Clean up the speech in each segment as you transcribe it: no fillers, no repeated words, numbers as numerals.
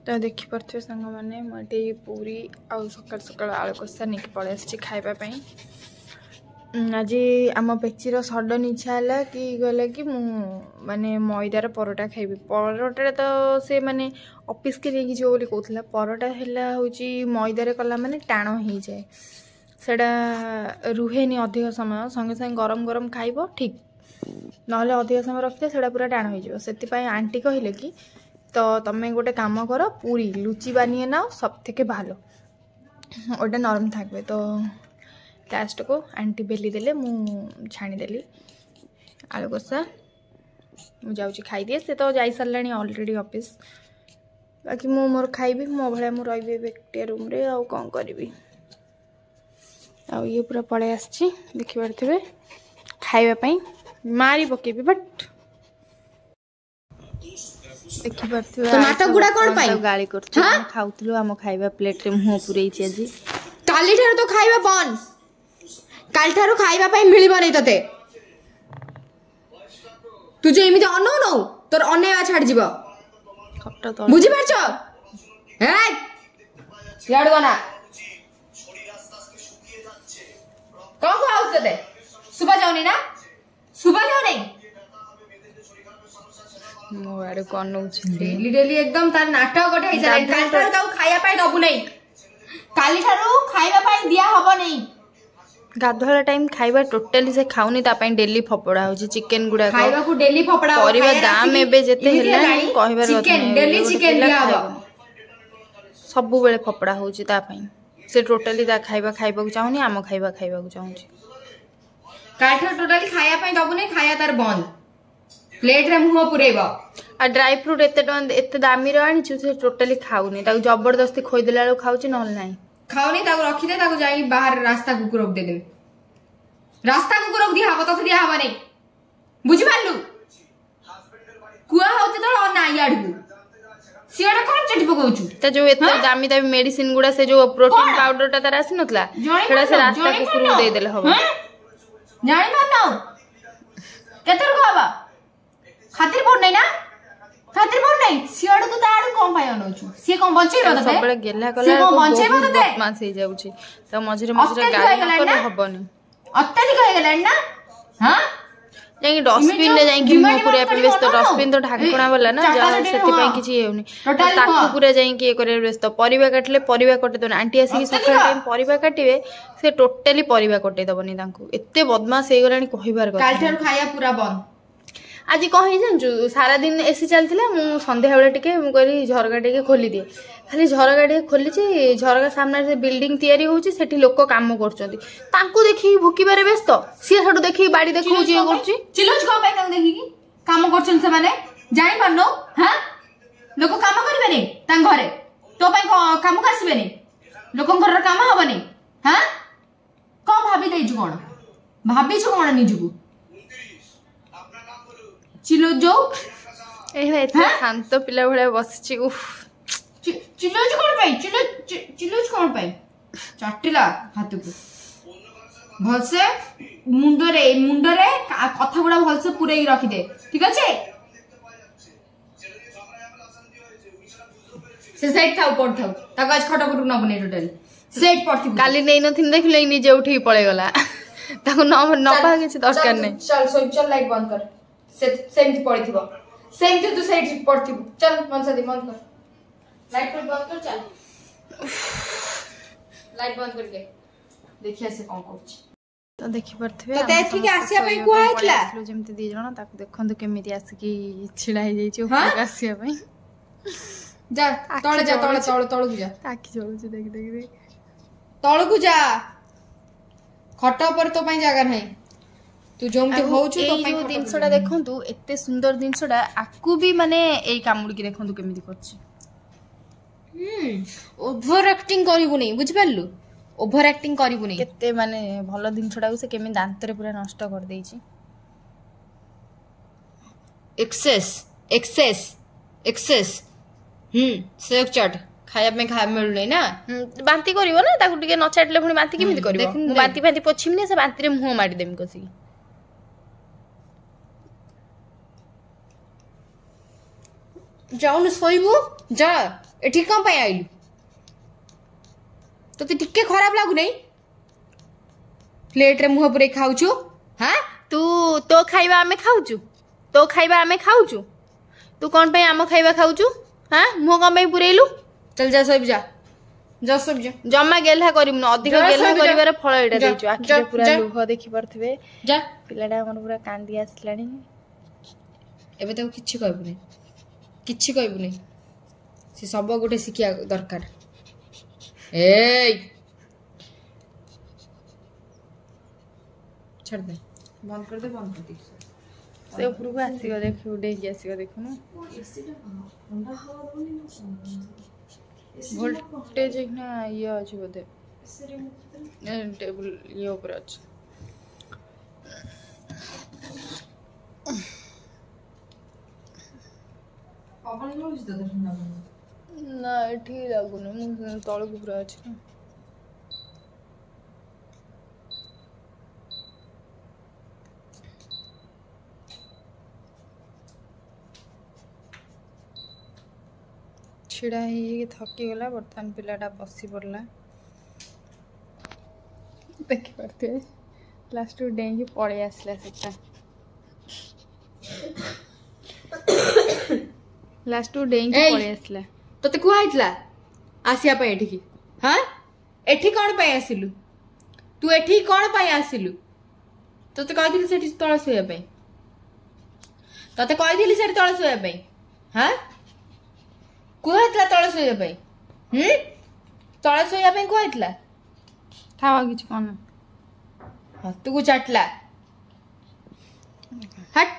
तो देखिपे सांग मैंने मुझे पूरी आउ सकाल सकाल आलू कषा नहीं पलि आसी खावाई। आज आम पेचीर सडन इच्छा है कि गला कि माने मैदार परोटा खाइबी। परोटा तो से माने ऑफिस के लिए जो बोली कहला परोटा है हूँ मैदार कला माने टाण हो जाए सेटा रुहेनी अधिक समय संगे संगे गरम गरम खाइब ठीक ना अधिक समय रखिले सेटा पूरा टाण हो से आंटी कहले कि तो तुम्हें गोटे काम कर पूरी लुची बानिए नाओ सब थे भालो ओटा नरम थकबे। तो लास्ट को आंटी बेली देले मु छाणीदेली आलू कषा मु जाऊँगी खाईदिए से तो जाई सारा ऑलरेडी ऑफिस बाकी मु मोर खाइबी मो भाया मु रही गोटे रूम रे आउ कौन करी आ ये पूरा पलि आसी देखिपे खावाई मारी पकेबी बट नाटक गुड़ा कोन पाई गाली करछ खाउथलु हम खाइबा प्लेट रे मुंह पुरई छी आज काली ठार तो खाइबा बन काली ठार खाइबा पाई मिलिबो नै तते तू जे एमिति अनो नो तोर अनेवा छाड़ जीवो खट्टा तो बुझी परछो हे याड गना को आउस तते सुबह जाउनी ना सुबह जाउ नै मो आडे कोन नउ डेली डेली एकदम तार नाटक गोटे हिसा काली ठार ताऊ खाइबा पाई दबु नै काली ठारू खाइबा पाई दिया हबो नै गाधोला टाइम खाइबा टोटली से खाउनी ता पई डेली फपड़ा हो चिकन गुडा खाइबा को डेली फपड़ा परिबा दाम एबे जेते हेला कहबार चिकन डेली चिकन दिया हबो सब बेले फपड़ा होची ता पई से टोटली ता खाइबा को चाहुनी आम खाइबा को चाहुची काठर टोटली खाया पई दबु नै खाया तार बंद प्लेट रे मुंह पुरेबो आ ड्राई फ्रूट एते दामी रो आनी से टोटली खाउनी ता जबरदस्ती खोइ देला लो खाउची नहल नाही खाउनी ताको रखी दे ताको जाई बाहर रास्ता कुकुर रोक दे दे रास्ता कुकुर रोक दिया हबो तो दिया हबो नै बुझि मारलु कुआ होते तो ना याडगु सियाडा कोन चटी पकोचु त जो एते दामी दामी मेडिसिन गुडा से जो प्रोटीन पाउडर ता तार आसी नतला सेडा से रास्ता कुकुर दे देले हबो जानि मानो केतर खाबा खातिर पड़ नै ना खातिर पड़ नै सियाडा तो ताडू कोन पाय अनोचु से कोन बंचेबो तते सबले गेला कला से कोन बंचेबो तते बदमाश हे जाउची त मझरे मझरे गाड़ी न कर हबनी अत्याधिक हो गेला ना हां जाई डस्टबिन ले जाई कि मो पूरा व्यस्त डस्टबिन तो ढाकणा वाला ना जा सेति पई किछि हेउनी ताकू पूरा जाई कि करे व्यस्त परिबा काटले परिबा कटे दो आंटी आसी सकाळ टाइम परिबा काटिबे से टोटली परिबा कटे दबनी तांकू एते बदमाश हे गलानी कहिबार काल ठर खाया पूरा बंद आज कहीं जानचु सारा दिन एसी चलता मु संध्या बेले टिके मु कहली झरका टिके खोली दिए खाली झरका टिके खोली झरका सामने से बिल्डिंग तैयारी होची सेठी लोक काम करछंती तांकू देखि भुकिबारे व्यस्त सी हटू देखि बाड़ी देखौची ए करची चिलोच को पाई तांग देखि की काम करछन से माने जानि पानो हां लोक काम करबे नै तांग घरे तो पाई काम करसिबे नै लोकन घर काम हबनी हां को भाबी दैछु कोन भाबी छु कोन निजुगु चिलो जो एहे एते शांत पिला भले बसची उफ चिलो जो कोन पाई चिलो कोन पाई चट्टिला हाथकु भलसे मुंडरे कथा गुडा भलसे पुरेई रखी दे ठीक अछि से सेट थाउ पड़ थाउ ताको आज खटपटु न बने टोटल सेट पड़थि काली नै नथिन देखले निजे उठी पळे गला ताको न पा किछ दरकार नै चल लाइट बंद कर सेमती पड़ीथिबो सेमती तू सेट पड़थिबो चल मनसादी बंद कर लाइट बंद कर चल लाइट बंद करके देखिया से कोन करछ तो देखि परथबे तो एठी के आसिया पई को आइतला जेमती दी जण ताको देखंतु केमिति आसी की छिड़ा हे जाई छु ऊपर आसिया पई जा तळे जा ताकि चलु देख तळे को जा खटा पर तो पई जगह नहीं तू जोमते होउछु तो पई दिनसडा देखंतु एते सुंदर दिनसडा आकु भी माने एई कामुडी के देखंतु केमिति करछि ओवर एक्टिंग करिबु नै बुझि पाललु ओवर एक्टिंग करिबु नै केते माने भलो दिनसडा से केमि दांतरे पूरा नष्ट कर देछि एक्सेस सेक चाट खाया में खाया मिलु नै ना बांती करिवो ना ताकु टिके न चाटले पुनी बांती केमिति करिवो मु बांती फांती पोछिम ने से बांती रे मुंह माडी देम कसी जाऊन शोबू जा एठी कौन पाई आइलु तो टिके खराब लागु नहीं प्लेट रे मुह पुरे खाउछु हां तू तो खाइबा आमे खाउछु तो खाइबा आमे खाउछु तू कौन पे आम खाइबा खाउछु हां मुह कौन पे पुरेलु चल जा सब जा जा सब जा जम्मा गेल्हा करिम न अधिक गेल्हा करिवार फल एटा देछु आखि रे पूरा लुह देखि परथबे जा पिलाडा हमर पूरा कांदी आसलानी एबे तो किछि कहबु नहीं से सब गोटे शिखिया दरकार ए छोड़ दे बंद कर दे से ऊपर को आसीगो देख उडे की आसीगो देखु न वोल्टेज ना ये अछि बोधे टेबल ये ऊपर अछि पवन लोज दे ठंडा ना ठीक लागुनी मु तळ को पूरा अछि छिड़ा ही थकी गला बर्तमान पिलाटा बसी पड़ला देखि पारते लास्ट डेंगी पड़े आसला सेटा लास्ट डेंगी पड़े आसला तते कुआ आइतला आसिया पे एठी की हां एठी कोन पे आसिलु तू एठी कोन पे आसिलु तते कहि दिली सेठी तळ सोया पे तते कहि दिली सेठी तळ सोया पे हां कुआ आइतला तळ सोया पे तळ सोया पे कुआ आइतला थावा किछ कोन हां तू को चाटला हट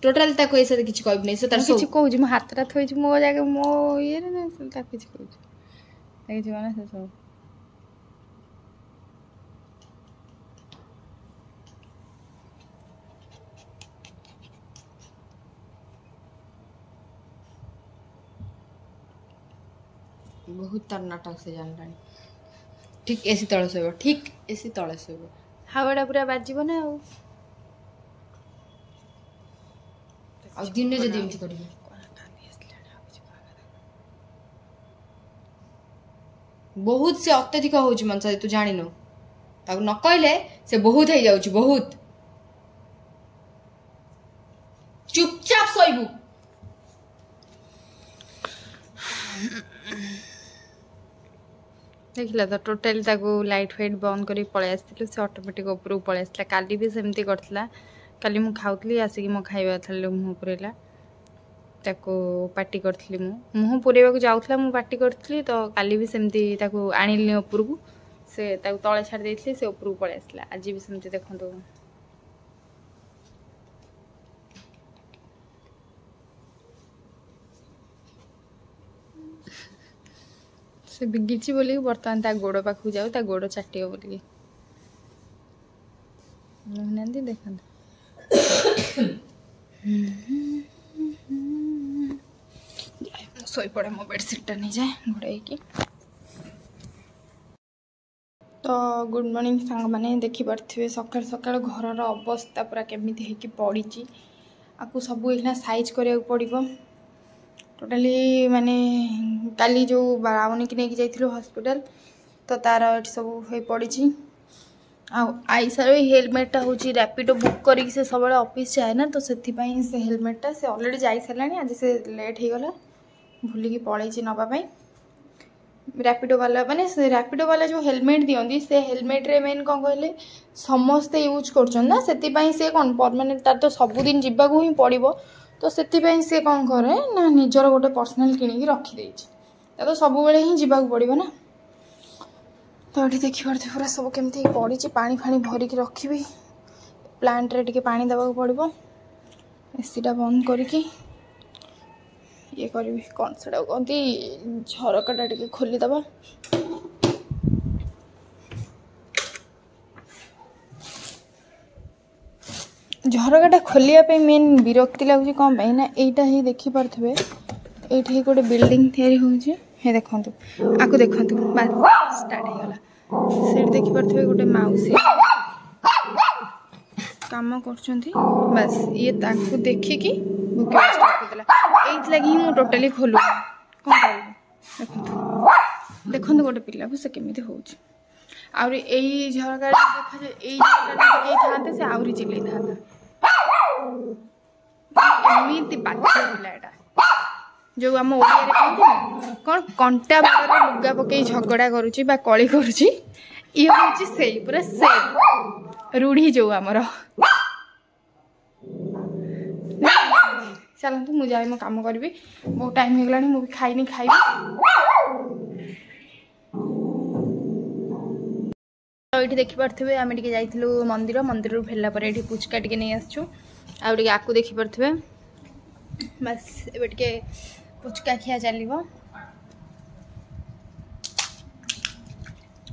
टोटल तक ऐसे किछ कहब नै से तर किछ कहू जे म हातरा थोइ जे मो जाके मो ये ने ता किछ कहू ताके जे माने से सब बहुत तर नाटक से जान रानी ठीक एसी तळ सोइबो ठीक एसी तळ सोइबो हावड़ा पूरा बाजिबो ना आ दिन जदी एमती करिबो बहुत से अत्यधिक होउची मनसा तू जानि न ताको न कहले से बहुत हे जाउची बहुत चुपचाप सोइबू देखला तो टोटल ताको लाइट फाइट बंद करी पळे आस्तिलु से ऑटोमेटिक ऊपर पळे आस्ला काली भी सेमती करथला काली मु खाउतली आसी मो खाइबा थले मुह पुरेला ताको पार्टी करथली मुह पुरेबा को जाउथला मु पार्टी करथली तो काली भी सेमती ताको आनिलनी ऊपर को से ताको तळे छाड़ देथली से ऊपर पळे आस्ला आज भी सेमती देखंतो से बिगिची बोली बर्तमान ता गोड़ पाखु जाऊ ता गोड़ चाटियो बोली नंदी देखन सोई पड़े मो बेडशीट टा नहीं जाए घोड़ाई की तो गुड मॉर्निंग सांग माने देखि पारथिबे सकाळ सकाळ घरर अवस्था पूरा केमिति हे कि पड़ी आकु सब एना साइज करिया पड़िबो टोटाली माने काली जो बारावनी की नहीं जाइथिलु हॉस्पिटल तो तार एट सब हो पड़ी आईसार हेलमेटा हूँ रैपिडो बुक करके से सब ऑफिस जाए ना तो से हेलमेटा से ऑलरेडी जा सारा आज से लेट हो गला भूलिकी पलैची नापी रैपिडो वाला माने रैपिडो वाला जो हेलमेट दियंती से हेलमेट रे मेन कौन कहले समस्ते यूज करछन से से कौन परमानेंट तार तो सबुदिन जीवाक ही पड़ो तो से कौन करे ना निजर गोटे पर्सनाल किणिकी रखिदे तो सब बेले ही जीवाक पड़ो ना तो ये देखिए पूरा सब केमती पड़ी पानी फाणी भरिकी रखी प्लांट रे टिके पानी देवा पड़ो एसीटा बंद करके ये करी कौन से कहती झरकाटा टिके खोलीदबा झरकाटा खोलिया मेन विरक्ति लगुच कौन ना यहीटा ही देखिपे ये गोटे बिल्डिंग तैयारी होउछि हे देखंतु आकु देखंतु बस स्टार्ट हो गला से देखिपे गोटे माउसी काम करछंती बस ये ताकू देखिकी भुकिबा स्टार्ट करदेला एइथ लगी मु टोटली खोलु कोन करबो देखो गोटे पिला को से केमिति होउछ आउरी एई झरका देखा जे एई झरका के थाते से आउरी चिल्लै थाता एमिति बाध्य होला एटा जो आम ओडिया रे कहते कौन कंटा बाड़े लुगा पकई झगड़ा करुची बा कली करुची ये होची सेई पूरा सेम रूढ़ी जो आमर चलतु मुझे जाए मो काम करी बहुत टाइम हो गलानी मुझे खाइनी खाइबी तो ये देखिपे आम टे जाइलु मंदिर मंदिर फेरला ये पुचका टे नहीं आसचु आउ आकु देखिपे बस ए पुचका खिया चलो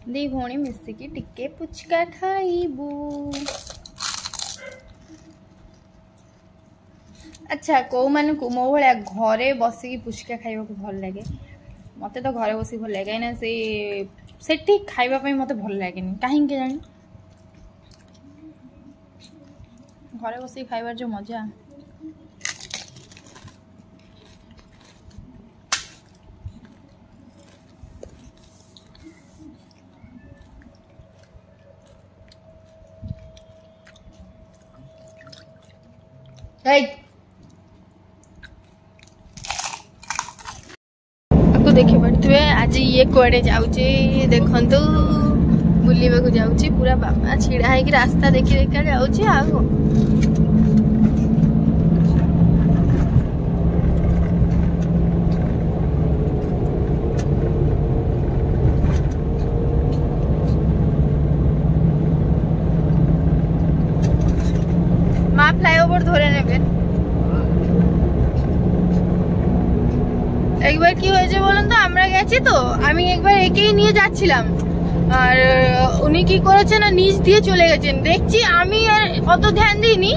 दी भौणी मिसिकी टिके पुचका खाइबू अच्छा कौ मान को मो भाया घरे बसिकी पुचका खाइबा को भल लगे मते तो घरे बसी भल लगे ना से खाइबा मते भल लगे कहीं जानी घरे बसी खाइबार जो मजा आपको देखी पड़े आज ये कड़े जाऊे देखु बुलवा जाऊँ पूरा बाबा छिड़ा है कि रास्ता देखी देखा जाऊँ आ माँ फ्लाईओवर धरे ने एक बार की बोलन तो আমরা গেছি তো আমি একবার একেই নিয়ে যাচ্ছিলাম আর উনি কি করেছেন না নিচ দিয়ে চলে গেছেন দেখছি আমি আর অত ধ্যান দিইনি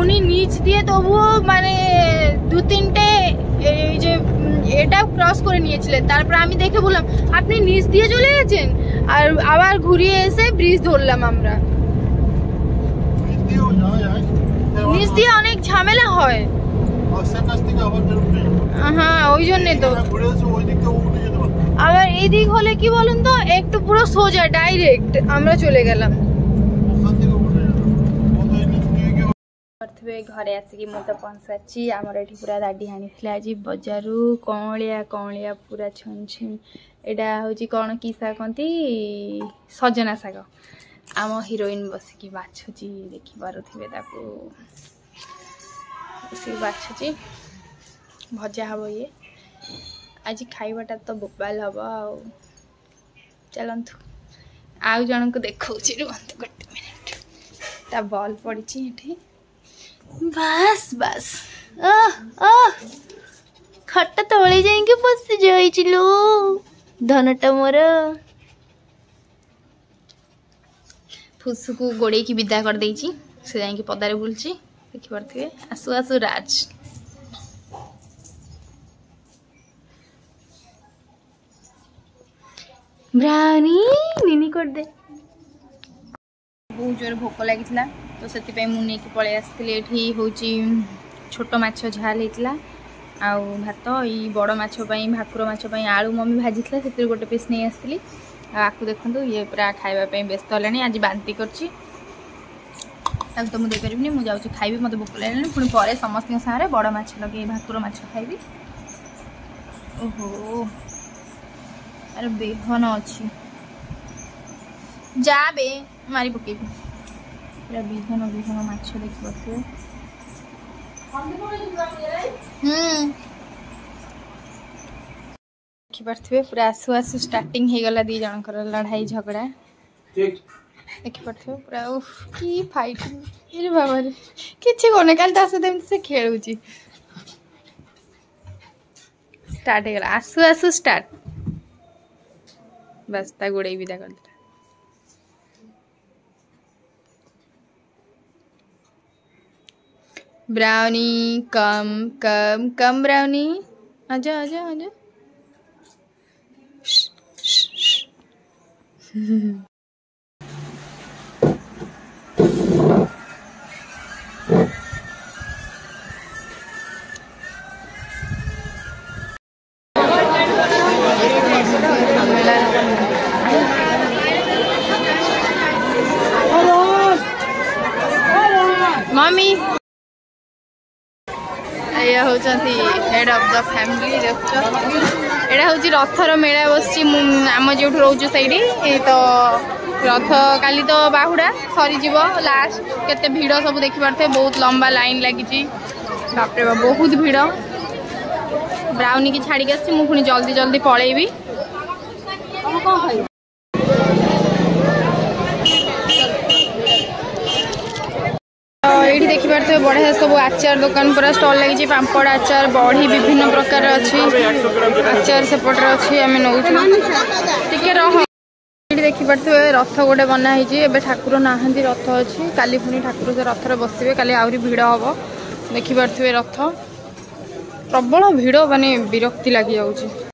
উনি নিচ দিয়ে তবুও মানে দু তিনটে এই যে এটা ক্রস করে নিয়েছিলেন তারপর আমি দেখে বললাম আপনি নিচ দিয়ে চলে গেছেন আর আবার ঘুরিয়ে এসে ব্রিজ ধরলাম আমরা নিচ দিয়ে অনেক ঝামেলা হয় हाँ ওই জন্য তো আবার এই দিক হলে কি বলুন তো একটু পুরো সোজা ডাইরেক্ট আমরা চলে গেলাম ঘরে আসিকি মু তো পৌঁছাচ্ছি আমার এটি পুরা দাডি আনিছিলে আজ বজারু কমলিয়া কমলিয়া পুরা ছনছিন এটা হচ্ছে কোন কি শাক কহতি সজনা শাক आम हिरोइन बसिकी बाछुची देखी पारुथिबे ताको बसिकी बाछुची भजा हम ये आज खाइबाटा तो बोबाल हम चलतु आउ जन को देखा रुहतु गोटे मिनिट ता बॉल पड़ी ये बस बस खट तले जाइए बस जाइलो धनटा मोर फुसु को गोड़े की विदा कर देची से जाइए पदारे बुलची देखी पारे आसु आसु राज ब्राउनी निनी कर दे बहुत जोर भोक लगी तो से मुझे पलि आसती हूँ छोट माछ झाल होता आउ भात ये बड़ माछपाई भाकुर माछपाई आलू मम्मी भाजी से गोटे पीस नहीं आसती आपको देखो ये पूरा खावाई व्यस्त है आज बांती कर तो मुझे देपारि मुझे जाऊँ खाइबी मत भोक लगे पुणी पर समस्त सारे बड़ माछ लगे भाकुर माछ खाइबी ओहो अरे बेहन अच्छी जा बे मारी पके पूरा बेहन बेहन माछ देखी पारे देखी पारे पूरा आसु आसु स्टार्टिंग हो गला दी जनकर लड़ाई झगड़ा देखी पारे पूरा कि फाइटिंग ये बाबा किसी कौन काल से खेलुची स्टार्ट हो गला आसु आसु स्टार्ट बस ता गोड़े विदा कर दिला ब्राउनी कम कम कम ब्राउनी आजा आजा आजा होचंती हेड ऑफ द फैमिली देखो एटा होची रथर मेला बसची आम जो रोचु सैडी तो रथ काली तो बाहुड़ा सरी जीव लास्ट केते भीड़ सब देखि पारथे बहुत लंबा लाइन लगी बाप रे बहुत भीड़ ब्राउनी की छाड़ी के आसी मु पुनी जल्दी जल्दी पळेबी ये देखी पारे बढ़िया सब आचार दुकान पूरा स्टल लगी पापड़ आचार बड़ी विभिन्न प्रकार अच्छी आचार सेपटे अच्छी आम नौ देखी पारे रथ गोटे बनाई ठाकुर नहांती रथ अच्छी काली पुणी ठाकुर से रथरे बसवे काली आहरी भिड़ हम देखी पारे रथ प्रबल भिड़ माने विरक्ति लगी जाऊँगी।